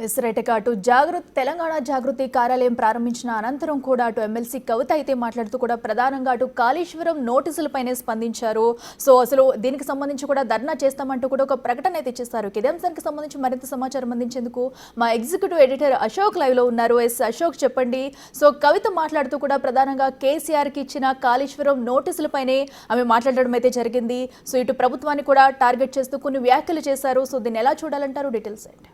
ఎస్రైట్ అటు జాగృతి తెలంగాణ జాగృతి కార్యాలయం ప్రారంభించిన అనంతరం కూడా అటు ఎమ్మెల్సీ కవిత అయితే మాట్లాడుతూ కూడా ప్రధానంగా అటు కాళేశ్వరం నోటీసులపైనే స్పందించారు. సో అసలు దీనికి సంబంధించి కూడా ధర్నా చేస్తామంటూ కూడా ఒక ప్రకటన అయితే ఇచ్చేస్తారు. ఇదే అంశానికి సంబంధించి మరింత సమాచారం అందించేందుకు మా ఎగ్జిక్యూటివ్ ఎడిటర్ అశోక్ లైవ్ లో ఉన్నారు. అశోక్ చెప్పండి. సో కవిత మాట్లాడుతూ కూడా ప్రధానంగా కేసీఆర్ కి ఇచ్చిన కాళేశ్వరం నోటీసులపైనే ఆమె మాట్లాడడం అయితే జరిగింది. సో ఇటు ప్రభుత్వాన్ని కూడా టార్గెట్ చేస్తూ కొన్ని వ్యాఖ్యలు చేశారు. సో దీన్ని ఎలా చూడాలంటారు? డీటెయిల్స్ ఏంటి?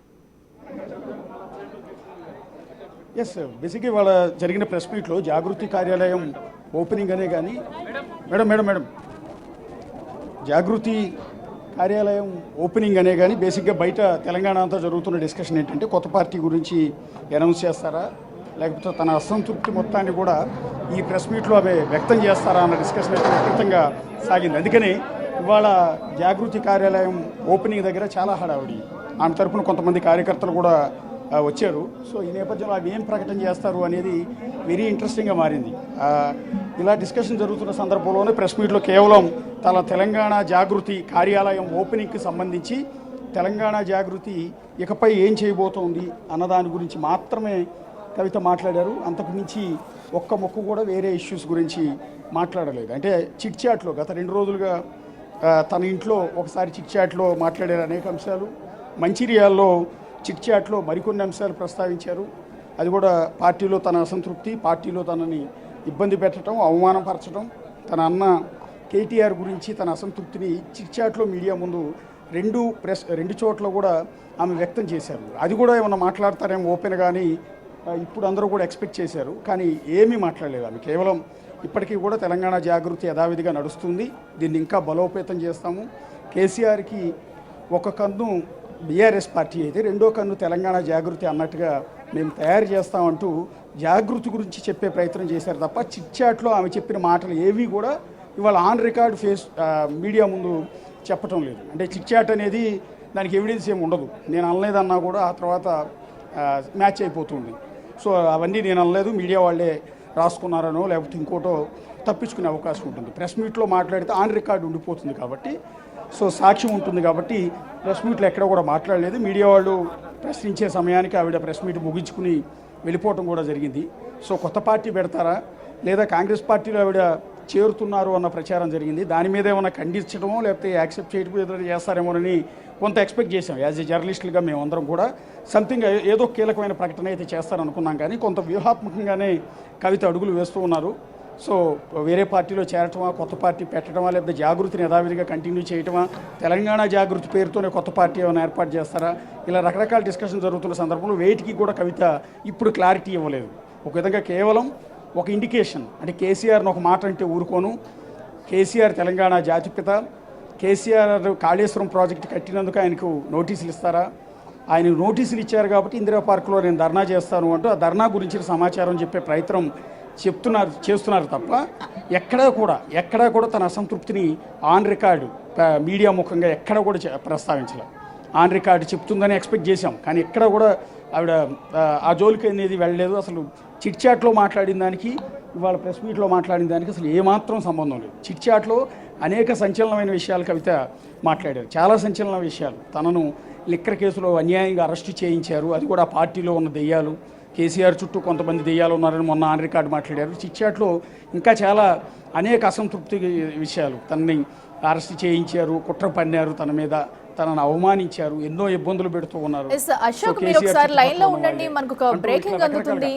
ఎస్, బేసిక్గా ఇవాళ జరిగిన ప్రెస్ మీట్లో జాగృతి కార్యాలయం ఓపెనింగ్ అనే కానీ మేడం జాగృతి కార్యాలయం ఓపెనింగ్ అనే కానీ బేసిక్గా బయట తెలంగాణ అంతా జరుగుతున్న డిస్కషన్ ఏంటంటే కొత్త పార్టీ గురించి అనౌన్స్ చేస్తారా లేకపోతే తన అసంతృప్తి మొత్తాన్ని కూడా ఈ ప్రెస్ మీట్లో అవి వ్యక్తం చేస్తారా అన్న డిస్కషన్ అయితే విస్తృతంగా సాగింది. అందుకని ఇవాళ జాగృతి కార్యాలయం ఓపెనింగ్ దగ్గర చాలా హడావుడి. ఆమె తరపున కొంతమంది కార్యకర్తలు కూడా వచ్చారు. సో ఈ నేపథ్యంలో అవి ఏం ప్రకటన చేస్తారు అనేది వెరీ ఇంట్రెస్టింగ్గా మారింది. ఇలా డిస్కషన్ జరుగుతున్న సందర్భంలోనే ప్రెస్ మీట్లో కేవలం తన తెలంగాణ జాగృతి కార్యాలయం ఓపెనింగ్కి సంబంధించి తెలంగాణ జాగృతి ఇకపై ఏం చేయబోతోంది అన్నదాని గురించి మాత్రమే కవిత మాట్లాడారు. అంతకుమించి ఒక్క మొక్కు కూడా వేరే ఇష్యూస్ గురించి మాట్లాడలేదు. అంటే చిట్ చాట్లో గత 2 రోజులుగా తన ఇంట్లో ఒకసారి చిట్ చాట్లో మాట్లాడారు అనేక అంశాలు. మంచిర్యాలలో చిట్ చాట్లో మరికొన్ని అంశాలు ప్రస్తావించారు. అది కూడా పార్టీలో తన అసంతృప్తి, పార్టీలో తనని ఇబ్బంది పెట్టడం, అవమానపరచడం, తన అన్న కేటీఆర్ గురించి తన అసంతృప్తిని చిట్ చాట్లో మీడియా ముందు రెండు చోట్ల కూడా ఆమె వ్యక్తం చేశారు. అది కూడా ఏమన్నా మాట్లాడతారేమో ఓపెన్ కానీ ఇప్పుడు అందరూ కూడా ఎక్స్పెక్ట్ చేశారు. కానీ ఏమీ మాట్లాడలేదు ఆమె. కేవలం ఇప్పటికీ కూడా తెలంగాణ జాగృతి యథావిధిగా నడుస్తుంది, దీన్ని ఇంకా బలోపేతం చేస్తాము, కేసీఆర్కి ఒక కన్ను బీఆర్ఎస్ పార్టీ అయితే రెండో కన్ను తెలంగాణ జాగృతి అన్నట్టుగా మేము తయారు చేస్తామంటూ జాగృతి గురించి చెప్పే ప్రయత్నం చేశారు తప్ప చిట్ చాట్లో ఆమె చెప్పిన మాటలు ఏవి కూడా ఇవాళ ఆన్ రికార్డ్ మీడియా ముందు చెప్పటం లేదు. అంటే చిట్ చాట్ అనేది దానికి ఎవిడెన్స్ ఏమి ఉండదు. నేను అనలేదన్నా కూడా ఆ తర్వాత మ్యాచ్ అయిపోతుంది. సో అవన్నీ నేను అనలేదు, మీడియా వాళ్ళే రాసుకున్నారనో లేకపోతే ఇంకోటో తప్పించుకునే అవకాశం ఉంటుంది. ప్రెస్ మీట్లో మాట్లాడితే ఆన్ రికార్డు ఉండిపోతుంది కాబట్టి, సో సాక్ష్యం ఉంటుంది కాబట్టి ప్రెస్ మీట్లో ఎక్కడ కూడా మాట్లాడలేదు. మీడియా వాళ్ళు ప్రశ్నించే సమయానికి ఆవిడ ప్రెస్ మీట్ ముగించుకుని వెళ్ళిపోవటం కూడా జరిగింది. సో కొత్త పార్టీ పెడతారా లేదా కాంగ్రెస్ పార్టీలో ఆవిడ చేరుతున్నారు అన్న ప్రచారం జరిగింది. దాని మీద ఏమైనా ఖండించడమో లేకపోతే యాక్సెప్ట్ చేయడం ఏదైనా చేస్తారేమోనని కొంత ఎక్స్పెక్ట్ చేశాం. యాజ్ ఏ జర్నలిస్టులుగా మేమందరం కూడా సంథింగ్ ఏదో కీలకమైన ప్రకటన అయితే చేస్తారనుకున్నాం. కానీ కొంత వ్యూహాత్మకంగానే కవిత అడుగులు వేస్తూ ఉన్నారు. సో వేరే పార్టీలో చేరటమా, కొత్త పార్టీ పెట్టడమా, లేకపోతే జాగృతిని యథావిధిగా కంటిన్యూ చేయటమా, తెలంగాణ జాగృతి పేరుతోనే కొత్త పార్టీ ఏమైనా ఏర్పాటు చేస్తారా, ఇలా రకరకాల డిస్కషన్ జరుగుతున్న సందర్భంలో వేటికి కూడా కవిత ఇప్పుడు క్లారిటీ ఇవ్వలేదు. ఒక విధంగా కేవలం ఒక ఇండికేషన్, అంటే కేసీఆర్ని ఒక మాట అంటే ఊరుకోను, కేసీఆర్ తెలంగాణ జాతిపిత, కేసీఆర్ కాళేశ్వరం ప్రాజెక్టు కట్టినందుకు ఆయనకు నోటీసులు ఇస్తారా, ఆయన నోటీసులు ఇచ్చారు కాబట్టి ఇందిరా పార్కులో నేను ధర్నా చేస్తాను అంటూ ఆ ధర్నా గురించిన సమాచారం చెప్పే ప్రయత్నం చేస్తున్నారు తప్ప ఎక్కడా కూడా తన అసంతృప్తిని ఆన్ రికార్డు మీడియా ముఖంగా ఎక్కడ కూడా ప్రస్తావించలేదు. ఆన్ రికార్డు చెప్తుందని ఎక్స్పెక్ట్ చేశాం, కానీ ఎక్కడ కూడా ఆవిడ ఆ జోలికి అనేది వెళ్ళలేదు. అసలు చిట్ చాట్లో మాట్లాడిన దానికి ఇవాళ ప్రెస్ మీట్లో మాట్లాడిన దానికి అసలు ఏమాత్రం సంబంధం లేదు. చిట్ చాట్లో అనేక సంచలనమైన విషయాలు కవిత మాట్లాడారు, చాలా సంచలన విషయాలు. తనను లిక్కర్ కేసులో అన్యాయంగా అరెస్టు చేయించారు, అది కూడా పార్టీలో ఉన్న దెయ్యాలు, కేసీఆర్ చుట్టూ కొంతమంది దెయ్యాలు ఉన్నారని మొన్న ఆన్ రికార్డు మాట్లాడారు. చిట్ చాట్లో ఇంకా చాలా అనేక అసంతృప్తి విషయాలు, తనని అరెస్ట్ చేయించారు, కుట్ర పన్నారు, తన మీద తనను అవమానించారు, ఎన్నో ఇబ్బందులు పెడుతూ ఉన్నారు. అశోక్ మీరు ఒకసారి లైన్ లో ఉండండి, మనకు ఒక బ్రేకింగ్ అందుతుంది.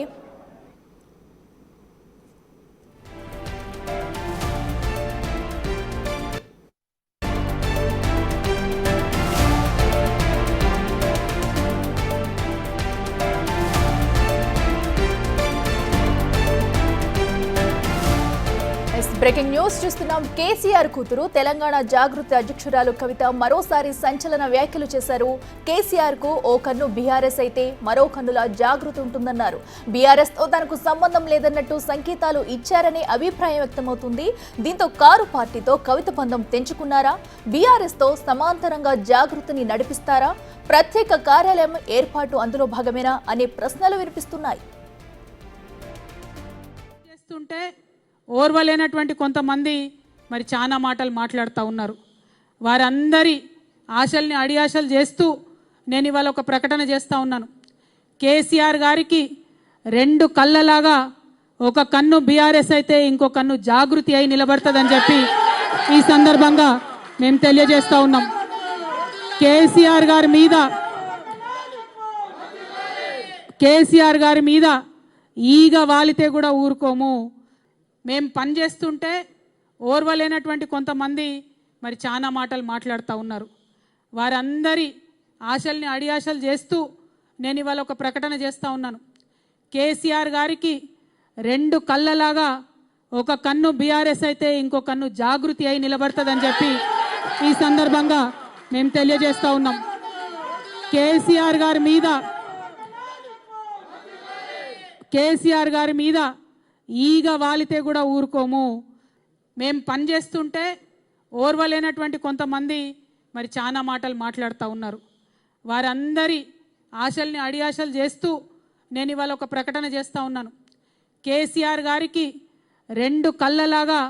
బ్రేకింగ్ న్యూస్ చూస్తున్నాం. కేసీఆర్ కూతురు తెలంగాణ జాగృతి అధ్యక్షురాలు కవిత మరోసారి సంచలన వ్యాఖ్యలు చేశారు. కేసీఆర్ కు ఓ కన్ను బీఆర్ఎస్ అయితే మరో కన్నుల జాగృతి ఉంటుందన్నారు. బీఆర్ఎస్ తో తనకు సంబంధం లేదన్నట్టు సంకేతాలు ఇచ్చారనే అభిప్రాయం వ్యక్తమవుతుంది. దీంతో కారు పార్టీతో కవిత బంధం తెంచుకున్నారా, బీఆర్ఎస్ తో సమాంతరంగా జాగృతిని నడిపిస్తారా, ప్రత్యేక కార్యాలయం ఏర్పాటు అందులో భాగమేనా అనే ప్రశ్నలు వినిపిస్తున్నాయి. ఓర్వలేనటువంటి కొంతమంది మరి చాలా మాటలు మాట్లాడుతూ ఉన్నారు. వారందరి ఆశల్ని అడియాశలు చేస్తూ నేను ఇవాళ ఒక ప్రకటన చేస్తూ ఉన్నాను. కేసీఆర్ గారికి రెండు కళ్ళలాగా ఒక కన్ను బీఆర్ఎస్ అయితే ఇంకో కన్ను జాగృతి అయి నిలబడుతుందని చెప్పి ఈ సందర్భంగా మేము తెలియజేస్తా ఉన్నాం. కేసీఆర్ గారి మీద ఈగ వాలితే కూడా ఊరుకోము. మేము పనిచేస్తుంటే ఓర్వలేనటువంటి కొంతమంది మరి చాలా మాటలు మాట్లాడుతూ ఉన్నారు. వారందరి ఆశల్ని అడియాశలు చేస్తూ నేను ఇవాళ ఒక ప్రకటన చేస్తూ ఉన్నాను. కేసీఆర్ గారికి రెండు కళ్ళలాగా ఒక కన్ను బీఆర్ఎస్ అయితే ఇంకో కన్ను జాగృతి అయి నిలబడుతుందని చెప్పి ఈ సందర్భంగా మేము తెలియజేస్తూ ఉన్నాం. కేసీఆర్ గారి మీద ఈగ వాలితే కూడా ఊరుకోము. మేము పనిచేస్తుంటే ఓర్వలేనటువంటి కొంతమంది మరి చాలా మాటలు మాట్లాడుతూ ఉన్నారు. వారందరి ఆశల్ని అడియాశలు చేస్తూ నేను ఇవాళ ఒక ప్రకటన చేస్తూ ఉన్నాను. కేసీఆర్ గారికి రెండు కళ్ళలాగా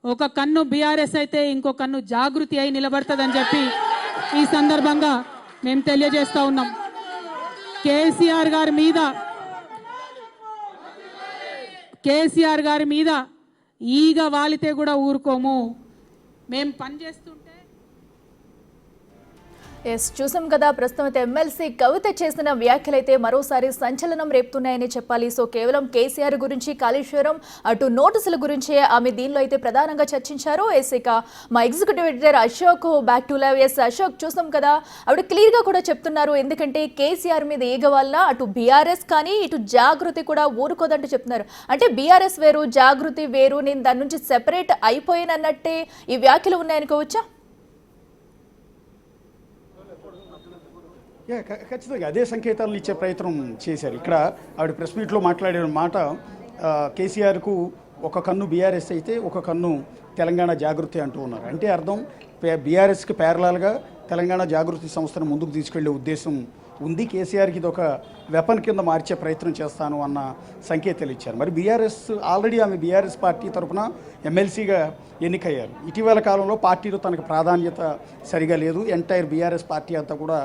ఒక కన్ను బీఆర్ఎస్ అయితే ఇంకో కన్ను జాగృతి అయి నిలబడుతుందని చెప్పి ఈ సందర్భంగా మేము తెలియజేస్తూ ఉన్నాం. కేసీఆర్ గారి మీద ఈగ వాలితే కూడా ఊరుకోము. మేము పనిచేస్తుంటే ఎస్ చూసాం కదా. ప్రస్తుతం అయితే ఎమ్మెల్సీ కవిత చేసిన వ్యాఖ్యలైతే మరోసారి సంచలనం రేపుతున్నాయని చెప్పాలి. సో కేవలం కేసీఆర్ గురించి, కాళేశ్వరం, అటు నోటీసుల గురించే ఆమె దీనిలో అయితే ప్రధానంగా చర్చించారు. ఎస్ ఇక మా executive editor Ashok back to live. Yes Ashok చూసాం కదా, ఆవిడ క్లియర్గా కూడా చెప్తున్నారు. ఎందుకంటే కేసీఆర్ మీద ఈగ వల్ల అటు బీఆర్ఎస్ కానీ ఇటు జాగృతి కూడా ఊరుకోదంటూ చెప్తున్నారు. అంటే బీఆర్ఎస్ వేరు, జాగృతి వేరు, నేను దాని నుంచి సెపరేట్ అయిపోయానన్నట్టే ఈ వ్యాఖ్యలు ఉన్నాయనుకోవచ్చా? ఖచ్చితంగా అదే సంకేతాలను ఇచ్చే ప్రయత్నం చేశారు. ఇక్కడ ఆవిడ ప్రెస్ మీట్లో మాట్లాడిన మాట, కేసీఆర్కు ఒక కన్ను బీఆర్ఎస్ అయితే ఒక కన్ను తెలంగాణ జాగృతి అంటూ ఉన్నారు. అంటే అర్థం బీఆర్ఎస్కి ప్యారలాల్గా తెలంగాణ జాగృతి సంస్థను ముందుకు తీసుకెళ్లే ఉద్దేశం ఉంది. కేసీఆర్కి ఇది ఒక వెపన్ కింద మార్చే ప్రయత్నం చేస్తాను అన్న సంకేతాలు ఇచ్చారు. మరి బీఆర్ఎస్ ఆల్రెడీ ఆమె బీఆర్ఎస్ పార్టీ తరఫున ఎమ్మెల్సీగా ఎన్నికయ్యారు. ఇటీవల కాలంలో పార్టీలో తనకు ప్రాధాన్యత సరిగా లేదు. ఎంటైర్ బీఆర్ఎస్ పార్టీ అంతా కూడా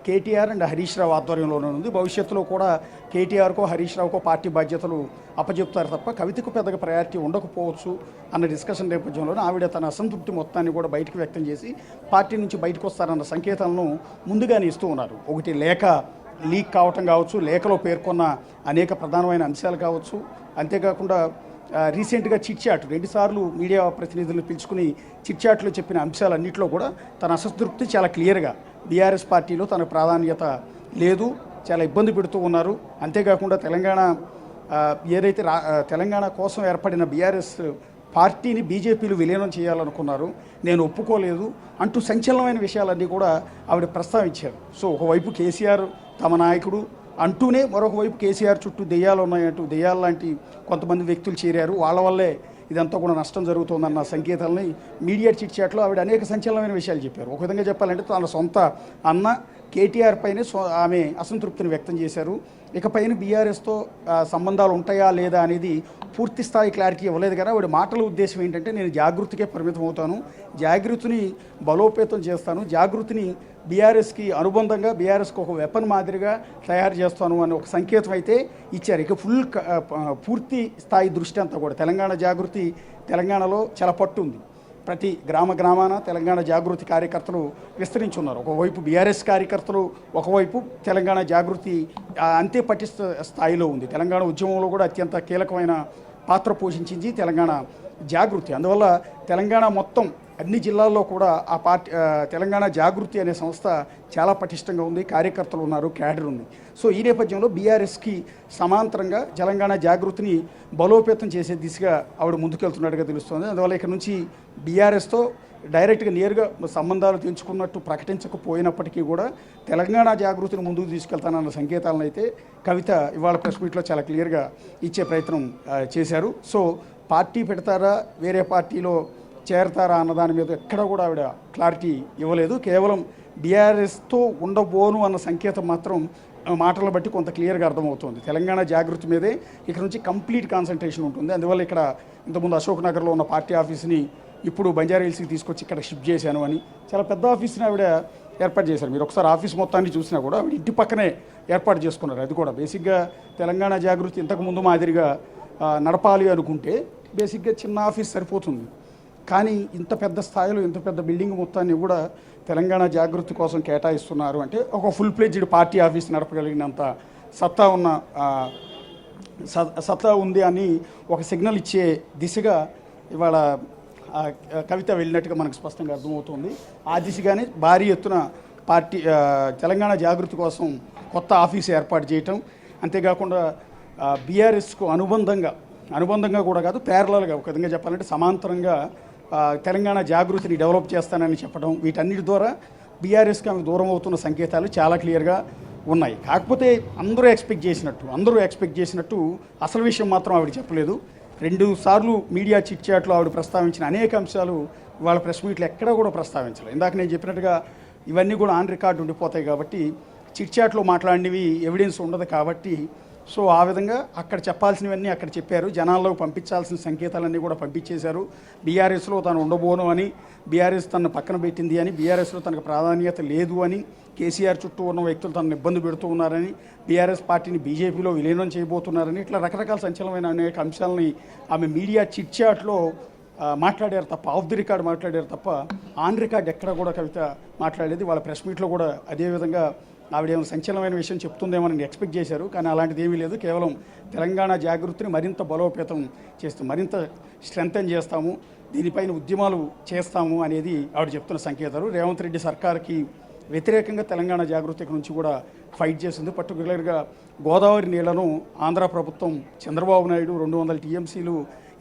కేటీఆర్ అండ్ హరీష్ రావు ఆధ్వర్యంలోనే ఉంది. భవిష్యత్తులో కూడా కేటీఆర్కో హరీష్ రావుకో పార్టీ బాధ్యతలు అప్పచెప్తారు తప్ప కవితకు పెద్దగా ప్రయారిటీ ఉండకపోవచ్చు అన్న డిస్కషన్ నేపథ్యంలోనే ఆవిడ తన అసంతృప్తి మొత్తాన్ని కూడా బయటకు వ్యక్తం చేసి పార్టీ నుంచి బయటకు వస్తారన్న సంకేతాలను ముందుగానే ఇస్తూ ఉన్నారు. ఒకటి లేఖ లీక్ కావటం కావచ్చు, లేఖలో పేర్కొన్న అనేక ప్రధానమైన అంశాలు కావచ్చు. అంతేకాకుండా రీసెంట్గా చిట్చాట్ 2 సార్లు మీడియా ప్రతినిధులను పిలుచుకుని చిట్చాట్లో చెప్పిన అంశాలన్నింటిలో కూడా తన అసంతృప్తి చాలా క్లియర్గా, బీఆర్ఎస్ పార్టీలో తన ప్రాధాన్యత లేదు, చాలా ఇబ్బంది పెడుతూ ఉన్నారు. అంతేకాకుండా ఏదైతే తెలంగాణ కోసం ఏర్పడిన బీఆర్ఎస్ పార్టీని బీజేపీలు విలీనం చేయాలనుకున్నారు, నేను ఒప్పుకోలేదు అంటూ సంచలనమైన విషయాలన్నీ కూడా ఆవిడ ప్రస్తావించారు. సో ఒకవైపు కేసీఆర్ తమ నాయకుడు అంటూనే మరొక వైపు కేసీఆర్ చుట్టూ దెయ్యాలు ఉన్నాయంటూ దెయ్యాలు లాంటి కొంతమంది వ్యక్తులు చేరారు, వాళ్ళ వల్లే ఇదంతా కూడా నష్టం జరుగుతుందన్న సంకేతాలని మీడియా చిట్ చాట్లో ఆవిడ అనేక సంచలనమైన విషయాలు చెప్పారు. ఒక విధంగా చెప్పాలంటే తన సొంత అన్న కేటీఆర్ పైనే ఆమె అసంతృప్తిని వ్యక్తం చేశారు. ఇకపైన బీఆర్ఎస్తో సంబంధాలు ఉంటాయా లేదా అనేది పూర్తి స్థాయి క్లారిటీ ఇవ్వలేదు. కానీ ఆవిడ మాటల ఉద్దేశం ఏంటంటే నేను జాగృతికే పరిమితం అవుతాను, జాగృతిని బలోపేతం చేస్తాను, జాగృతిని బీఆర్ఎస్కి అనుబంధంగా బీఆర్ఎస్కి ఒక వెపన్ మాదిరిగా తయారు చేస్తాను అని ఒక సంకేతం అయితే ఇచ్చారు. ఇక పూర్తి స్థాయి దృష్టి అంతా కూడా తెలంగాణ జాగృతి తెలంగాణలో చాలా పట్టు ఉంది. ప్రతి గ్రామాన తెలంగాణ జాగృతి కార్యకర్తలు విస్తరించున్నారు. ఒకవైపు బీఆర్ఎస్ కార్యకర్తలు, ఒకవైపు తెలంగాణ జాగృతి అంతే పటిష్ట స్థాయిలో ఉంది. తెలంగాణ ఉద్యమంలో కూడా అత్యంత కీలకమైన పాత్ర పోషించింది తెలంగాణ జాగృతి. అందువల్ల తెలంగాణ మొత్తం అన్ని జిల్లాల్లో కూడా ఆ పార్టీ తెలంగాణ జాగృతి అనే సంస్థ చాలా పటిష్టంగా ఉంది, కార్యకర్తలు ఉన్నారు, క్యాడర్ ఉంది. సో ఈ నేపథ్యంలో బీఆర్ఎస్కి సమాంతరంగా తెలంగాణ జాగృతిని బలోపేతం చేసే దిశగా ఆవిడ ముందుకెళ్తున్నట్టుగా తెలుస్తుంది. అందువల్ల ఇక్కడ నుంచి బీఆర్ఎస్తో డైరెక్ట్గా నేరుగా సంబంధాలు తెంచుకున్నట్టు ప్రకటించకపోయినప్పటికీ కూడా తెలంగాణ జాగృతిని ముందుకు తీసుకెళ్తానన్న సంకేతాలను అయితే కవిత ఇవాళ ప్రెస్ మీట్లో చాలా క్లియర్గా ఇచ్చే ప్రయత్నం చేశారు. సో పార్టీ పెడతారా, వేరే పార్టీలో చేరతారా అన్నదాని మీద ఎక్కడ కూడా ఆవిడ క్లారిటీ ఇవ్వలేదు. కేవలం బీఆర్ఎస్తో ఉండబోను అన్న సంకేతం మాత్రం మాటలను బట్టి కొంత క్లియర్గా అర్థమవుతుంది. తెలంగాణ జాగృతి మీదే ఇక్కడ నుంచి కంప్లీట్ కాన్సన్ట్రేషన్ ఉంటుంది. అందువల్ల ఇక్కడ ఇంతకుముందు అశోక్ నగర్లో ఉన్న పార్టీ ఆఫీస్ని ఇప్పుడు బంజారా హిల్స్కి తీసుకొచ్చి ఇక్కడ షిఫ్ట్ చేశాను అని చాలా పెద్ద ఆఫీస్ని ఆవిడ ఏర్పాటు చేశారు. మీరు ఒకసారి ఆఫీస్ మొత్తాన్ని చూసినా కూడా ఆవిడ ఇంటి పక్కనే ఏర్పాటు చేసుకున్నారు. అది కూడా బేసిక్గా తెలంగాణ జాగృతి ఇంతకుముందు మాదిరిగా నడపాలి అనుకుంటే బేసిక్గా చిన్న ఆఫీస్ సరిపోతుంది. కానీ ఇంత పెద్ద స్థాయిలో ఇంత పెద్ద బిల్డింగ్ మొత్తాన్ని కూడా తెలంగాణ జాగృతి కోసం కేటాయిస్తున్నారు అంటే ఒక ఫుల్ ప్లేజ్డ్ పార్టీ ఆఫీస్ నడపగలిగినంత సత్తా ఉంది అని ఒక సిగ్నల్ ఇచ్చే దిశగా ఇవాళ కవిత వెళ్ళినట్టుగా మనకు స్పష్టంగా అర్థమవుతుంది. ఆ దిశగానే భారీ ఎత్తున పార్టీ తెలంగాణ జాగృతి కోసం కొత్త ఆఫీసు ఏర్పాటు చేయటం, అంతేకాకుండా బీఆర్ఎస్కు అనుబంధంగా కూడా కాదు, ప్యారలల్గా ఒక విధంగా చెప్పాలంటే సమాంతరంగా తెలంగాణ జాగృతిని డెవలప్ చేస్తానని చెప్పడం, వీటన్నిటి ద్వారా బీఆర్ఎస్కి ఆమె దూరం అవుతున్న సంకేతాలు చాలా క్లియర్గా ఉన్నాయి. కాకపోతే అందరూ ఎక్స్పెక్ట్ చేసినట్టు అసలు విషయం మాత్రం ఆవిడ చెప్పలేదు. 2 సార్లు మీడియా చిట్ చాట్లో ఆవిడ ప్రస్తావించిన అనేక అంశాలు వాళ్ళ ప్రెస్ మీట్లు ఎక్కడా కూడా ప్రస్తావించలేదు. ఇందాక నేను చెప్పినట్టుగా ఇవన్నీ కూడా ఆన్ రికార్డు ఉండిపోతాయి కాబట్టి చిట్ చాట్లో మాట్లాడినవి ఎవిడెన్స్ ఉండదు కాబట్టి సో ఆ విధంగా అక్కడ చెప్పాల్సినవన్నీ అక్కడ చెప్పారు. జనాల్లోకి పంపించాల్సిన సంకేతాలన్నీ కూడా పంపించేశారు. బీఆర్ఎస్లో తను ఉండబోను అని, బీఆర్ఎస్ తనను పక్కన పెట్టింది అని, బీఆర్ఎస్లో తనకు ప్రాధాన్యత లేదు అని, కేసీఆర్ చుట్టూ ఉన్న వ్యక్తులు తనను ఇబ్బంది పెడుతూ ఉన్నారని, బీఆర్ఎస్ పార్టీని బీజేపీలో విలీనం చేయబోతున్నారని, ఇట్లా రకరకాల సంచలనమైన అనేక అంశాలని ఆమె మీడియా చిట్ చాట్లో మాట్లాడారు తప్ప, ఆఫ్ ది రికార్డ్ మాట్లాడారు తప్ప ఆన్ రికార్డ్ ఎక్కడ కూడా కవిత మాట్లాడేది. వాళ్ళ ప్రెస్ మీట్లో కూడా అదేవిధంగా ఆవిడేమో సంచలనమైన విషయం చెప్తుందేమో అని ఎక్స్పెక్ట్ చేశారు. కానీ అలాంటిది ఏమీ లేదు. కేవలం తెలంగాణ జాగృతిని మరింత బలోపేతం చేస్తూ మరింత స్ట్రెంథెన్ చేస్తాము, దీనిపైన ఉద్యమాలు చేస్తాము అనేది ఆవిడ చెప్తున్న సంకేతాలు. రేవంత్ రెడ్డి సర్కార్కి వ్యతిరేకంగా తెలంగాణ జాగృతి నుంచి కూడా ఫైట్ చేసింది. పర్టికులర్గా గోదావరి నీళ్లను ఆంధ్ర ప్రభుత్వం చంద్రబాబు నాయుడు 200 టీఎంసీలు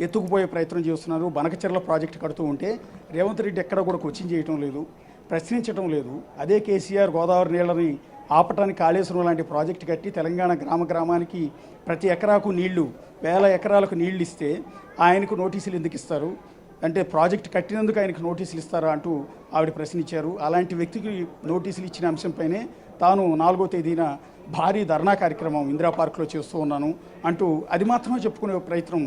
ఎత్తుకుపోయే ప్రయత్నం చేస్తున్నారు. బనకచెర్ల ప్రాజెక్టు కడుతూ ఉంటే రేవంత్ రెడ్డి ఎక్కడ కూడా క్వశ్చన్ చేయటం లేదు, ప్రశ్నించడం లేదు. అదే కేసీఆర్ గోదావరి నీళ్ళని ఆపటానికి కాళేశ్వరం లాంటి ప్రాజెక్టు కట్టి తెలంగాణ గ్రామానికి ప్రతి ఎకరాకు నీళ్లు 1000 ఎకరాలకు నీళ్లు ఇస్తే ఆయనకు నోటీసులు ఎందుకు ఇస్తారు, అంటే ప్రాజెక్టు కట్టినందుకు ఆయనకు నోటీసులు ఇస్తారా అంటూ ఆవిడ ప్రశ్నించారు. అలాంటి వ్యక్తికి నోటీసులు ఇచ్చిన అంశంపైనే తాను 4వ తేదీన భారీ ధర్నా కార్యక్రమం ఇందిరా పార్క్లో చేస్తూ ఉన్నాను అంటూ అది మాత్రమే చెప్పుకునే ప్రయత్నం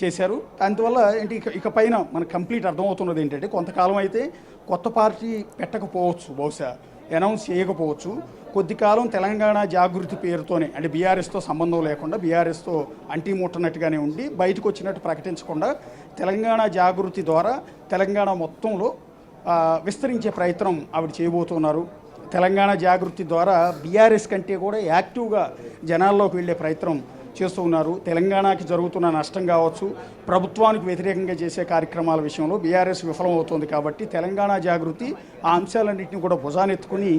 చేశారు. అందువల్ల ఏంటి ఇక పైన మనకు కంప్లీట్ అర్థమవుతున్నది ఏంటంటే కొంతకాలం అయితే కొత్త పార్టీ పెట్టకపోవచ్చు, బహుశా అనౌన్స్ చేయకపోవచ్చు. కొద్ది కాలం తెలంగాణ జాగృతి పేరుతోనే అంటే బీఆర్ఎస్తో సంబంధం లేకుండా బీఆర్ఎస్తో అంటీ ముట్టనట్టుగానే ఉండి బయటకు వచ్చినట్టు ప్రకటించకుండా తెలంగాణ జాగృతి ద్వారా తెలంగాణ మొత్తంలో విస్తరించే ప్రయత్నం ఆవిడ చేయబోతున్నారు. తెలంగాణ జాగృతి ద్వారా బీఆర్ఎస్ కంటే కూడా యాక్టివ్గా జనాల్లోకి వెళ్ళే ప్రయత్నం చేస్తూ ఉన్నారు. తెలంగాణకి జరుగుతున్న నష్టం కావచ్చు, ప్రభుత్వానికి వ్యతిరేకంగా చేసే కార్యక్రమాల విషయంలో బీఆర్ఎస్ విఫలమవుతోంది కాబట్టి తెలంగాణ జాగృతి ఆ అంశాలన్నింటినీ కూడా భుజానెత్తుకుని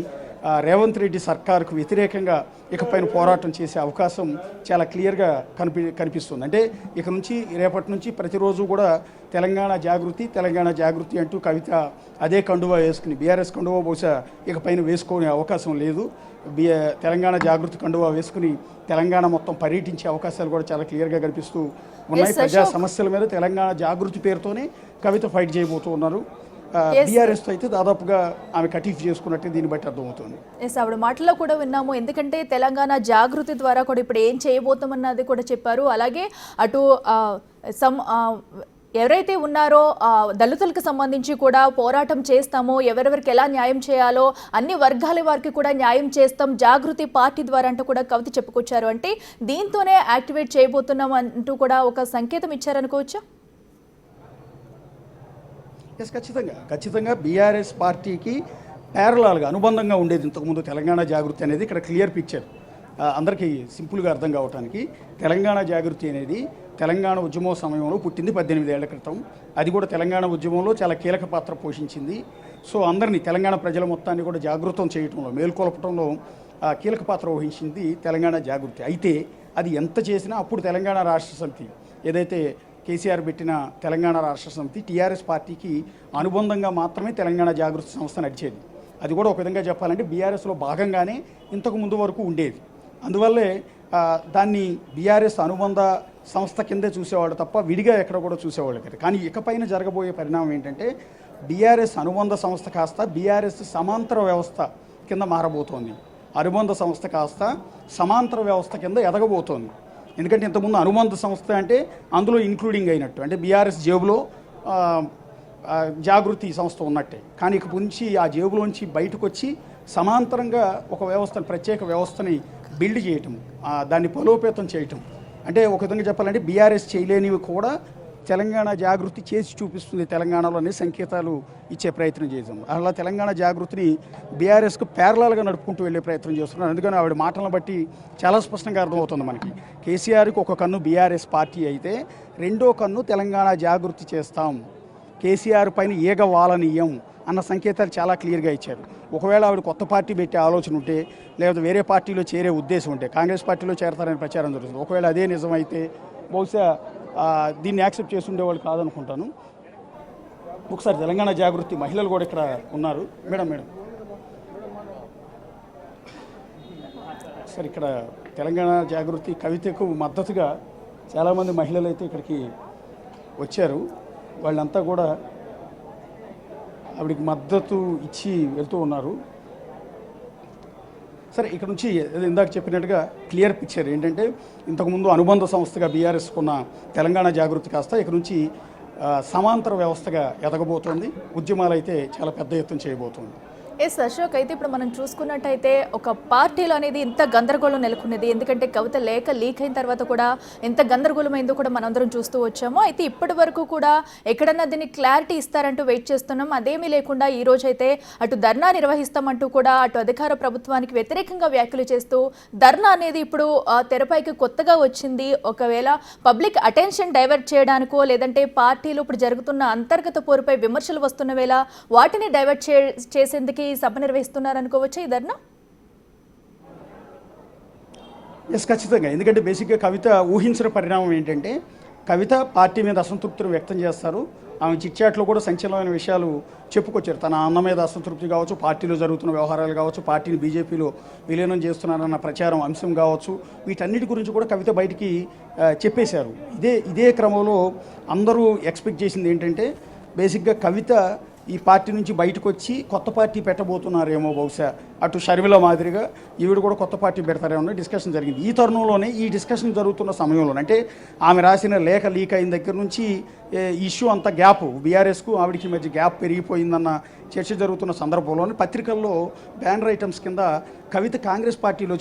రేవంత్ రెడ్డి సర్కారుకు వ్యతిరేకంగా ఇకపైన పోరాటం చేసే అవకాశం చాలా క్లియర్గా కనిపిస్తుంది. అంటే ఇక నుంచి రేపటి నుంచి ప్రతిరోజు కూడా తెలంగాణ జాగృతి అంటూ కవిత అదే కండువా వేసుకుని బీఆర్ఎస్ కండువా బహుశా ఇకపైన వేసుకునే అవకాశం లేదు. తెలంగాణ జాగృతి కండువా వేసుకుని తెలంగాణ మొత్తం పర్యటించే అవకాశాలు కూడా చాలా క్లియర్గా కనిపిస్తూ ఉన్నాయి. ప్రజా సమస్యల మీద తెలంగాణ జాగృతి పేరుతోనే కవిత ఫైట్ చేయబోతూ ఉన్నారు. బీఆర్ఎస్తో అయితే దాదాపుగా ఆమె కటీఫ్ చేసుకున్నట్టే దీన్ని బట్టి అర్థమవుతుంది. ఆవిడ మాటల్లో కూడా విన్నాము. ఎందుకంటే తెలంగాణ జాగృతి ద్వారా కూడా ఇప్పుడు ఏం చేయబోతామన్నది కూడా చెప్పారు. అలాగే అటు ఎవరైతే ఉన్నారో దళితులకు సంబంధించి కూడా పోరాటం చేస్తామో, ఎవరెవరికి ఎలా న్యాయం చేయాలో అన్ని వర్గాల వారికి కూడా న్యాయం చేస్తాం జాగృతి పార్టీ ద్వారా అంటూ కూడా కవిత చెప్పుకొచ్చారు. అంటే దీంతోనే యాక్టివేట్ చేయబోతున్నాం అంటూ కూడా ఒక సంకేతం ఇచ్చారనుకోవచ్చా? ఎస్, ఖచ్చితంగా బీఆర్ఎస్ పార్టీకి ప్యారలాల్గా అనుబంధంగా ఉండేది ఇంతకుముందు తెలంగాణ జాగృతి అనేది. ఇక్కడ క్లియర్ పిక్చర్ అందరికీ సింపుల్గా అర్థం కావడానికి, తెలంగాణ జాగృతి అనేది తెలంగాణ ఉద్యమం సమయంలో పుట్టింది 18 ఏళ్ల క్రితం. అది కూడా తెలంగాణ ఉద్యమంలో చాలా కీలక పాత్ర పోషించింది. సో అందరినీ తెలంగాణ ప్రజల మొత్తాన్ని కూడా జాగృతం చేయటంలో, మేల్కొల్పటంలో కీలక పాత్ర వహించింది తెలంగాణ జాగృతి. అయితే అది ఎంత చేసినా అప్పుడు తెలంగాణ రాష్ట్ర సమితి ఏదైతే కేసీఆర్ పెట్టిన తెలంగాణ రాష్ట్ర సమితి టీఆర్ఎస్ పార్టీకి అనుబంధంగా మాత్రమే తెలంగాణ జాగృతి సంస్థ నడిచేది. అది కూడా ఒక విధంగా చెప్పాలంటే బీఆర్ఎస్లో భాగంగానే ఇంతకు ముందు వరకు ఉండేది. అందువల్లే దాన్ని బీఆర్ఎస్ అనుబంధ సంస్థ కిందే చూసేవాళ్ళు తప్ప విడిగా ఎక్కడ కూడా చూసేవాళ్ళు కదా. కానీ ఇకపైన జరగబోయే పరిణామం ఏంటంటే బీఆర్ఎస్ అనుబంధ సంస్థ కాస్త బీఆర్ఎస్ సమాంతర వ్యవస్థ కింద మారబోతోంది. అనుబంధ సంస్థ కాస్త సమాంతర వ్యవస్థ కింద ఎదగబోతోంది. ఎందుకంటే ఇంతకుముందు అనుబంధ సంస్థ అంటే అందులో ఇంక్లూడింగ్ అయినట్టు, అంటే బీఆర్ఎస్ జేబులో జాగృతి సంస్థ ఉన్నట్టే. కానీ ఇక నుంచి ఆ జేబులోంచి బయటకు వచ్చి సమాంతరంగా ఒక వ్యవస్థను, ప్రత్యేక వ్యవస్థని బిల్డ్ చేయటం, దాన్ని బలోపేతం చేయటం. అంటే ఒక విధంగా చెప్పాలంటే బీఆర్ఎస్ చేయలేనివి కూడా తెలంగాణ జాగృతి చేసి చూపిస్తుంది తెలంగాణలోనే సంకేతాలు ఇచ్చే ప్రయత్నం చేసాం. అలా తెలంగాణ జాగృతిని బీఆర్ఎస్కు ప్యారలాల్గా నడుపుకుంటూ వెళ్ళే ప్రయత్నం చేస్తున్నారు. అందుకని ఆవిడ మాటలను బట్టి చాలా స్పష్టంగా అర్థమవుతుంది మనకి. కేసీఆర్కి ఒక కన్ను బీఆర్ఎస్ పార్టీ అయితే రెండో కన్ను తెలంగాణ జాగృతి చేస్తాం, కేసీఆర్ పైన ఈగ వాలనీయం అన్న సంకేతాలు చాలా క్లియర్గా ఇచ్చారు. ఒకవేళ ఆవిడ కొత్త పార్టీ పెట్టే ఆలోచన ఉంటే, లేదా వేరే పార్టీలో చేరే ఉద్దేశం ఉంటే, కాంగ్రెస్ పార్టీలో చేరతారని ప్రచారం జరుగుతుంది. ఒకవేళ అదే నిజమైతే బహుశా దీన్ని యాక్సెప్ట్ చేసి ఉండేవాళ్ళు కాదనుకుంటాను. ఒకసారి తెలంగాణ జాగృతి మహిళలు కూడా ఇక్కడ ఉన్నారు. మేడం సార్, ఇక్కడ తెలంగాణ జాగృతి కవితకు మద్దతుగా చాలామంది మహిళలు అయితే ఇక్కడికి వచ్చారు. వాళ్ళంతా కూడా ఆవిడికి మద్దతు ఇచ్చి వెళ్తూ ఉన్నారు. సరే, ఇక్కడ నుంచి ఇందాక చెప్పినట్టుగా క్లియర్ పిక్చర్ ఏంటంటే, ఇంతకుముందు అనుబంధ సంస్థగా బీఆర్ఎస్ ఉన్న తెలంగాణ జాగృతి కాస్త ఇక్కడ నుంచి సమాంతర వ్యవస్థగా ఎదగబోతోంది. ఉద్యమాలు అయితే చాలా పెద్ద ఎత్తున చేయబోతోంది. ఎస్ అశోక్, అయితే ఇప్పుడు మనం చూసుకున్నట్టయితే ఒక పార్టీలో అనేది ఇంత గందరగోళం నెలకొన్నది. ఎందుకంటే కవిత లేఖ లీక్ అయిన తర్వాత కూడా ఎంత గందరగోళమైందో కూడా మనందరం చూస్తూ వచ్చాము. అయితే ఇప్పటి వరకు కూడా ఎక్కడన్నా దీన్ని క్లారిటీ ఇస్తారంటూ వెయిట్ చేస్తున్నాం. అదేమీ లేకుండా ఈ రోజు అయితే అటు ధర్నా నిర్వహిస్తామంటూ కూడా అటు అధికార ప్రభుత్వానికి వ్యతిరేకంగా వ్యాఖ్యలు చేస్తూ ధర్నా అనేది ఇప్పుడు తెరపైకి కొత్తగా వచ్చింది. ఒకవేళ పబ్లిక్ అటెన్షన్ డైవర్ట్ చేయడానికో, లేదంటే పార్టీలో ఇప్పుడు జరుగుతున్న అంతర్గత పోరుపై విమర్శలు వస్తున్న వేళ వాటిని డైవర్ట్ చేసేందుకు సభ నిర్వహిస్తున్నారనుకోవచ్చు ఈ ధర్నా? ఎస్, ఖచ్చితంగా. ఎందుకంటే బేసిక్గా కవిత ఊహించిన పరిణామం ఏంటంటే, కవిత పార్టీ మీద అసంతృప్తిని వ్యక్తం చేస్తారు. ఆమె చిట్చాట్లో కూడా సంచలనమైన విషయాలు చెప్పుకొచ్చారు. తన అన్న మీద అసంతృప్తి కావచ్చు, పార్టీలో జరుగుతున్న వ్యవహారాలు కావచ్చు, పార్టీని బీజేపీలో విలీనం చేస్తున్నారన్న ప్రచారం అంశం కావచ్చు, వీటన్నిటి గురించి కూడా కవిత బయటికి చెప్పేశారు. ఇదే క్రమంలో అందరూ ఎక్స్పెక్ట్ చేసింది ఏంటంటే, బేసిక్గా కవిత ఈ పార్టీ నుంచి బయటకు వచ్చి కొత్త పార్టీ పెట్టబోతున్నారేమో, బహుశా అటు షర్మిల మాదిరిగా ఈవిడ కూడా కొత్త పార్టీ పెడతారేమో డిస్కషన్ జరిగింది. ఈ తరుణంలోనే, ఈ డిస్కషన్ జరుగుతున్న సమయంలోనే, అంటే ఆమె రాసిన లేఖ లీక్ అయిన దగ్గర నుంచి ఇష్యూ అంత గ్యాప్, బీఆర్ఎస్కు ఆవిడికి మధ్య గ్యాప్ పెరిగిపోయిందన్న చర్చ జరుగుతున్న సందర్భంలోనే పత్రికల్లో బ్యానర్ ఐటమ్స్ కింద కవిత కాంగ్రెస్ పార్టీలో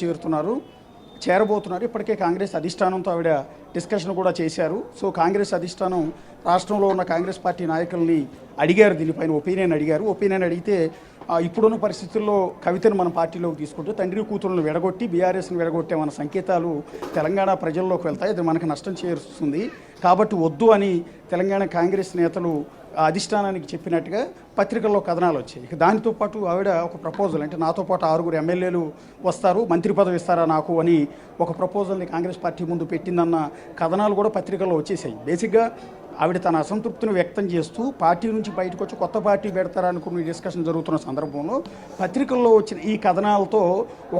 చేరబోతున్నారు. ఇప్పటికే కాంగ్రెస్ అధిష్టానంతో ఆవిడ డిస్కషన్ కూడా చేశారు. సో కాంగ్రెస్ అధిష్టానం రాష్ట్రంలో ఉన్న కాంగ్రెస్ పార్టీ నాయకుల్ని అడిగారు, దీనిపైన ఒపీనియన్ అడిగితే ఇప్పుడున్న పరిస్థితుల్లో కవితను మన పార్టీలోకి తీసుకుంటే తండ్రి కూతురులను విడగొట్టి బీఆర్ఎస్ని విడగొట్టామన్న సంకేతాలు తెలంగాణ ప్రజల్లోకి వెళ్తాయి, అది మనకు నష్టం చేరుస్తుంది. కాబట్టి వద్దు అని తెలంగాణ కాంగ్రెస్ నేతలు అధిష్టానానికి చెప్పినట్టుగా పత్రికల్లో కథనాలు వచ్చాయి. ఇక దానితో పాటు ఆవిడ ఒక ప్రపోజల్, అంటే నాతో పాటు 6 ఎమ్మెల్యేలు వస్తారు, మంత్రి పదవి ఇస్తారా నాకు అని ఒక ప్రపోజల్ని కాంగ్రెస్ పార్టీ ముందు పెట్టిందన్న కథనాలు కూడా పత్రికల్లో వచ్చేసాయి. బేసిక్గా ఆవిడ తన అసంతృప్తిని వ్యక్తం చేస్తూ పార్టీ నుంచి బయటకు వచ్చి కొత్త పార్టీ పెడతారనుకున్న డిస్కషన్ జరుగుతున్న సందర్భంలో పత్రికల్లో వచ్చిన ఈ కథనాలతో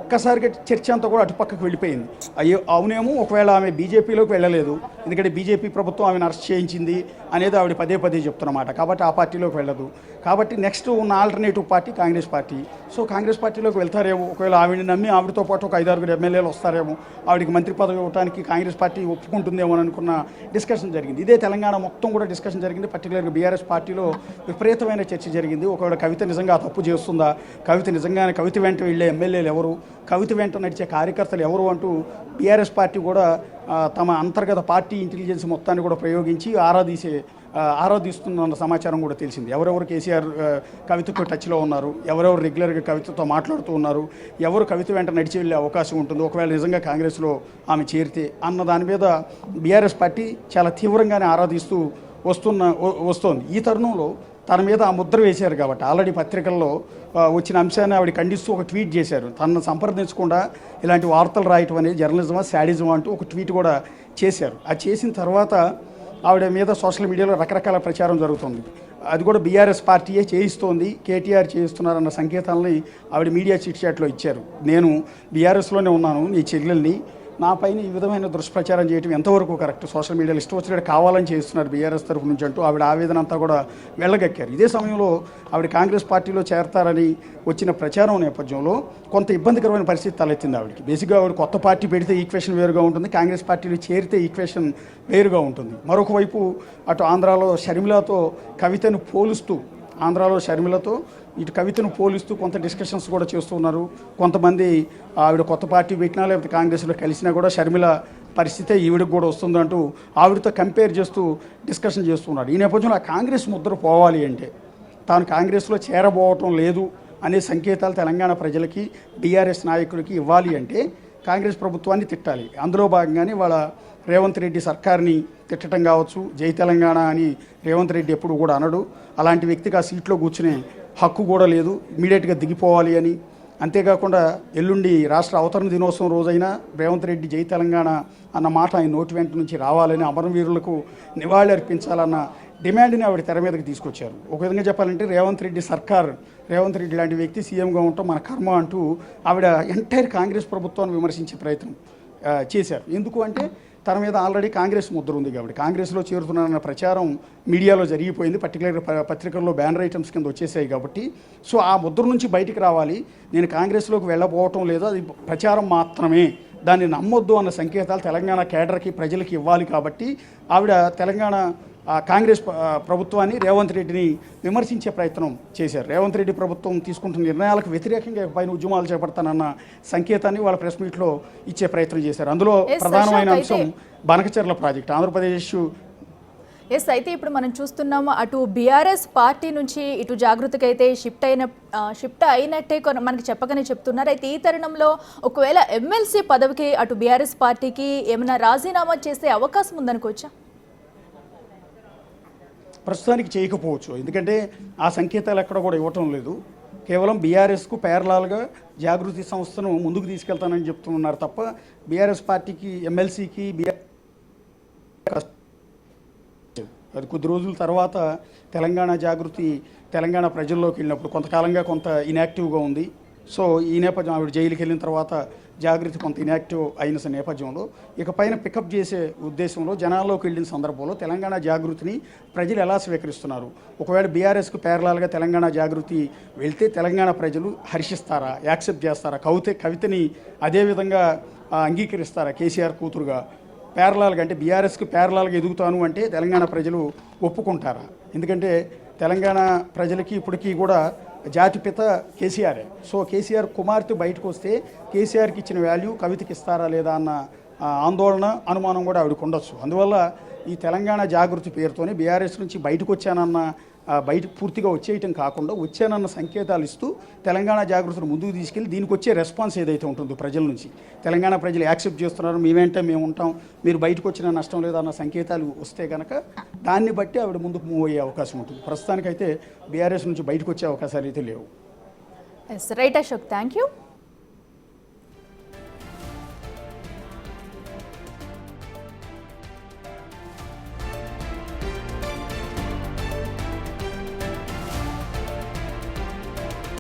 ఒక్కసారిగా చర్చ అంతా కూడా అటుపక్కకు వెళ్ళిపోయింది. అయ్యో అవునేమో, ఒకవేళ ఆమె బీజేపీలోకి వెళ్ళలేదు, ఎందుకంటే బీజేపీ ప్రభుత్వం ఆమెను అరెస్ట్ చేయించింది అనేది ఆవిడ పదే చెప్తున్నమాట. కాబట్టి ఆ పార్టీలోకి వెళ్ళదు. కాబట్టి నెక్స్ట్ ఉన్న alternative party Congress party. So Congress పార్టీలోకి వెళ్తారేమో, ఒకవేళ ఆవిడని నమ్మి ఆవిడతో పాటు ఒక 5-6 ఎమ్మెల్యేలు వస్తారేమో, ఆవిడకి మంత్రి పదవి ఇవ్వడానికి కాంగ్రెస్ పార్టీ ఒప్పుకుంటుందేమో అని అనుకున్న డిస్కషన్ జరిగింది. ఇదే తెలంగాణ మొత్తం కూడా డిస్కషన్ జరిగింది. పర్టికులర్గా బీఆర్ఎస్ పార్టీలో విపరీతమైన చర్చ జరిగింది. ఒకవేళ కవిత నిజంగా తప్పు చేస్తుందా, కవిత వెంట వెళ్ళే ఎమ్మెల్యేలు ఎవరు, కవిత వెంట నడిచే కార్యకర్తలు ఎవరు అంటూ బీఆర్ఎస్ పార్టీ కూడా తమ అంతర్గత పార్టీ ఇంటెలిజెన్స్ మొత్తాన్ని కూడా ప్రయోగించి ఆరాధిస్తున్న సమాచారం కూడా తెలిసింది. ఎవరెవరు కేసీఆర్ కవితతో టచ్లో ఉన్నారు, ఎవరెవరు రెగ్యులర్గా కవితతో మాట్లాడుతూ ఉన్నారు, ఎవరు కవిత వెంట నడిచి వెళ్ళే అవకాశం ఉంటుంది ఒకవేళ నిజంగా కాంగ్రెస్లో ఆమె చేరితే అన్న దాని మీద బీఆర్ఎస్ పార్టీ చాలా తీవ్రంగానే ఆరాధిస్తూ వస్తోంది. ఈ తరుణంలో తన మీద ఆ ముద్ర వేశారు కాబట్టి ఆల్రెడీ పత్రికల్లో వచ్చిన అంశాన్ని ఆవిడ ఖండిస్తూ ఒక ట్వీట్ చేశారు. తనను సంప్రదించకుండా ఇలాంటి వార్తలు రాయటం అనేది జర్నలిజమా, శాడిజమా అంటూ ఒక ట్వీట్ కూడా చేశారు. అది చేసిన తర్వాత ఆవిడ మీద సోషల్ మీడియాలో రకరకాల ప్రచారం జరుగుతుంది. అది కూడా బీఆర్ఎస్ పార్టీయే చేయిస్తోంది, కేటీఆర్ చేయిస్తున్నారన్న సంకేతాలని ఆవిడ మీడియా చిట్ చాట్లో ఇచ్చారు. నేను బీఆర్ఎస్లోనే ఉన్నాను, నీ చెల్లెల్ని, నా పైన ఈ విధమైన దుష్ప్రచారం చేయడం ఎంతవరకు కరెక్ట్, సోషల్ మీడియాలో ఇష్టం వచ్చినట్టు కావాలని చేస్తున్నారు బీఆర్ఎస్ తరఫు నుంచి అంటూ ఆవిడ ఆవేదన అంతా కూడా వెళ్ళగక్కారు. ఇదే సమయంలో ఆవిడ కాంగ్రెస్ పార్టీలో చేరతారని వచ్చిన ప్రచారం నేపథ్యంలో కొంత ఇబ్బందికరమైన పరిస్థితి తలెత్తింది ఆవిడకి. బేసిక్గా ఆవిడ కొత్త పార్టీ పెడితే ఈక్వేషన్ వేరుగా ఉంటుంది, కాంగ్రెస్ పార్టీలో చేరితే ఈక్వేషన్ వేరుగా ఉంటుంది. మరొక వైపు అటు ఆంధ్రాలో షర్మిలతో కవితను పోలుస్తూ ఆంధ్రాలో షర్మిలతో ఇటు కవితను పోలిస్తూ కొంత డిస్కషన్స్ కూడా చేస్తున్నారు. కొంతమంది ఆవిడ కొత్త పార్టీ పెట్టినా లేకపోతే కాంగ్రెస్లో కలిసినా కూడా షర్మిల పరిస్థితే ఈవిడికి కూడా వస్తుందంటూ ఆవిడతో కంపేర్ చేస్తూ డిస్కషన్ చేస్తున్నారు. ఈ నేపథ్యంలో ఆ కాంగ్రెస్ ముద్ర పోవాలి అంటే తాను కాంగ్రెస్లో చేరబోవటం లేదు అనే సంకేతాలు తెలంగాణ ప్రజలకి బీఆర్ఎస్ నాయకులకి ఇవ్వాలి అంటే కాంగ్రెస్ ప్రభుత్వాన్ని తిట్టాలి. అందులో భాగంగానే వాళ్ళ రేవంత్ రెడ్డి సర్కార్ని తిట్టడం కావచ్చు. జై తెలంగాణ అని రేవంత్ రెడ్డి ఎప్పుడు కూడా అనడు. అలాంటి వ్యక్తికి ఆ సీట్లో కూర్చునే హక్కు కూడా లేదు. ఇమీడియట్గా దిగిపోవాలి అని. అంతేకాకుండా ఎల్లుండి రాష్ట్ర అవతరణ దినోత్సవం రోజైనా రేవంత్ రెడ్డి జై తెలంగాణ అన్న మాట ఆయన నోటి వెంట నుంచి రావాలని, అమరవీరులకు నివాళి అర్పించాలన్న డిమాండ్ని ఆవిడ తెర మీదకి తీసుకొచ్చారు. ఒక విధంగా చెప్పాలంటే రేవంత్ రెడ్డి లాంటి వ్యక్తి సీఎంగా ఉండటం మన కర్మ అంటూ ఆవిడ ఎంటైర్ కాంగ్రెస్ ప్రభుత్వాన్ని విమర్శించే ప్రయత్నం చేశారు. ఎందుకు అంటే తన మీద ఆల్రెడీ కాంగ్రెస్ ముద్ర ఉంది కాబట్టి కాంగ్రెస్లో చేరుతున్నారన్న ప్రచారం మీడియాలో జరిగిపోయింది. పర్టికులర్గా పత్రికల్లో బ్యానర్ ఐటమ్స్ కింద వచ్చేసాయి కాబట్టి సో ఆ ముద్ర నుంచి బయటికి రావాలి. నేను కాంగ్రెస్లోకి వెళ్ళబోవటం లేదు, అది ప్రచారం మాత్రమే, దాన్ని నమ్మొద్దు అన్న సంకేతాలు తెలంగాణ కేడర్కి ప్రజలకి ఇవ్వాలి. కాబట్టి ఆవిడ తెలంగాణ కాంగ్రెస్ ప్రభుత్వాన్ని, రేవంత్ రెడ్డిని విమర్శించే ప్రయత్నం చేశారు. రేవంత్ రెడ్డి ప్రభుత్వం తీసుకుంటున్న నిర్ణయాలకు వ్యతిరేకంగా పైన ఉద్యమాలు చేపడతానన్న సంకేతాన్ని వాళ్ళ ప్రెస్ మీట్లో ఇచ్చే ప్రయత్నం చేశారు. అందులో ప్రధానమైన అంశం బనకచెర్ల ప్రాజెక్టు. ఆంధ్రప్రదేశ్ అయితే ఇప్పుడు మనం చూస్తున్నాము అటు బీఆర్ఎస్ పార్టీ నుంచి ఇటు జాగృతికి అయితే షిఫ్ట్ అయినట్టే మనకి చెప్పకనే చెప్తున్నారు. అయితే ఈ తరుణంలో ఒకవేళ ఎమ్మెల్సీ పదవికి అటు బీఆర్ఎస్ పార్టీకి ఏమైనా రాజీనామా చేసే అవకాశం ఉందనుకోవచ్చా? ప్రస్తుతానికి చేయకపోవచ్చు. ఎందుకంటే ఆ సంకేతాలు ఎక్కడ కూడా ఇవ్వటం లేదు. కేవలం బీఆర్ఎస్కు ప్యారలాల్గా జాగృతి సంస్థను ముందుకు తీసుకెళ్తానని చెప్తున్నారు తప్ప బీఆర్ఎస్ పార్టీకి ఎమ్మెల్సీకి అది కొద్ది రోజుల తర్వాత తెలంగాణ జాగృతి తెలంగాణ ప్రజల్లోకి వెళ్ళినప్పుడు కొంతకాలంగా కొంత ఇన్యాక్టివ్గా ఉంది. సో ఈ నేపథ్యం ఆవిడ జైలుకి వెళ్ళిన తర్వాత జాగృతి కొంత ఇన్యాక్టివ్ అయిన నేపథ్యంలో ఇకపైన పికప్ చేసే ఉద్దేశంలో జనాల్లోకి వెళ్ళిన సందర్భంలో తెలంగాణ జాగృతిని ప్రజలు ఎలా స్వీకరిస్తున్నారు, ఒకవేళ బీఆర్ఎస్కు ప్యారలాల్గా తెలంగాణ జాగృతి వెళ్తే తెలంగాణ ప్రజలు హర్షిస్తారా, యాక్సెప్ట్ చేస్తారా, కవితని అదేవిధంగా అంగీకరిస్తారా కేసీఆర్ కూతురుగా, ప్యారలాల్గా అంటే బీఆర్ఎస్కి ప్యారలాల్గా ఎదుగుతాను అంటే తెలంగాణ ప్రజలు ఒప్పుకుంటారా? ఎందుకంటే తెలంగాణ ప్రజలకి ఇప్పటికీ కూడా జాతిపిత కేసీఆరే. సో కేసీఆర్ కుమార్తె బయటకు వస్తే కేసీఆర్కి ఇచ్చిన వాల్యూ కవితకి ఇస్తారా లేదా అన్న ఆందోళన, అనుమానం కూడా ఆవిడకు ఉండొచ్చు. అందువల్ల ఈ తెలంగాణ జాగృతి పేరుతోనే బీఆర్ఎస్ నుంచి బయటకు వచ్చానన్న బయటకు పూర్తిగా వచ్చేయటం కాకుండా వచ్చానన్న సంకేతాలు ఇస్తూ తెలంగాణ జాగృతిని ముందుకు తీసుకెళ్ళి దీనికి వచ్చే రెస్పాన్స్ ఏదైతే ఉంటుందో ప్రజల నుంచి, తెలంగాణ ప్రజలు యాక్సెప్ట్ చేస్తున్నారు, మేమేంటే మేము ఉంటాం, మీరు బయటకు వచ్చిన నష్టం లేదన్న సంకేతాలు వస్తే కనుక దాన్ని బట్టి ఆవిడ ముందుకు మూవ్ అయ్యే అవకాశం ఉంటుంది. ప్రస్తుతానికైతే బీఆర్ఎస్ నుంచి బయటకు వచ్చే అవకాశాలు అయితే లేవు. Right Ashok, thank you.